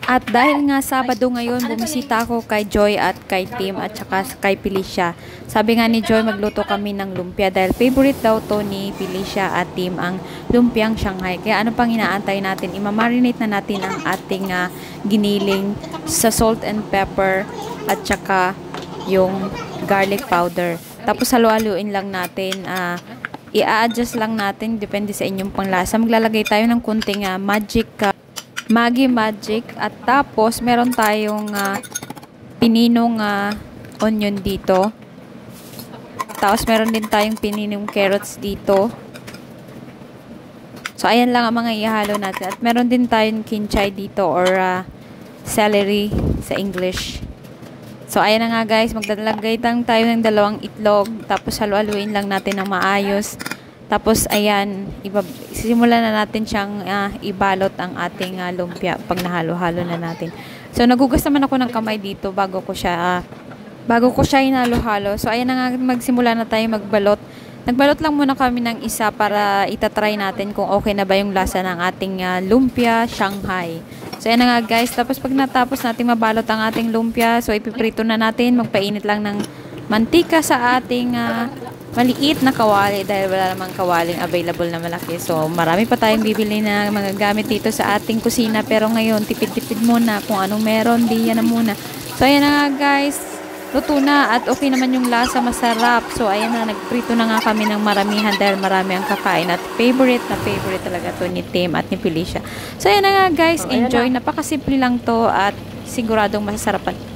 At dahil nga Sabado ngayon, bumisita ako kay Joy at kay Tim at saka kay Felicia. Sabi nga ni Joy, magluto kami ng lumpia dahil favorite daw to ni Felicia at Tim ang lumpiang Shanghai. Kaya ano pang inaantay natin? Imamarinate na natin ang ating giniling sa salt and pepper at saka yung garlic powder. Tapos halu-haluin lang natin. I-adjust lang natin, depende sa inyong panglasa. Maglalagay tayo ng kunting Maggi Magic at tapos meron tayong pininong onion dito. Tapos meron din tayong pininong carrots dito. So ayan lang ang mga ihalo natin. At meron din tayong kinchay dito or celery sa English. So ayan na nga guys, maglalagay tayo ng 2 itlog. Tapos halu-haluin lang natin ng maayos. Tapos ayan, simulan na natin siyang ibalot ang ating lumpia pag nahalo-halo na natin. So nagugas naman ako ng kamay dito bago ko siya inalo-halo. So ayan na nga, magsimula na tayo magbalot. Nagbalot lang muna kami ng isa para itatry natin kung okay na ba yung lasa ng ating lumpia Shanghai. So ayan na nga guys, tapos pag natapos natin mabalot ang ating lumpia, so ipiprito na natin, magpainit lang ng mantika sa ating maliit na kawali dahil wala namang kawaling available na malaki. So, marami pa tayong bibili na mga gamit dito sa ating kusina. Pero ngayon, tipid-tipid muna. Kung anong meron, di yan na muna. So, ayan na nga guys. Luto na at okay naman yung lasa, masarap. So, ayan na, nagprito na nga kami ng maramihan dahil marami ang kakain. At favorite talaga to ni Tim at ni Felicia. So, ayan na nga guys. Enjoy. Napakasimple lang to at siguradong masasarapan.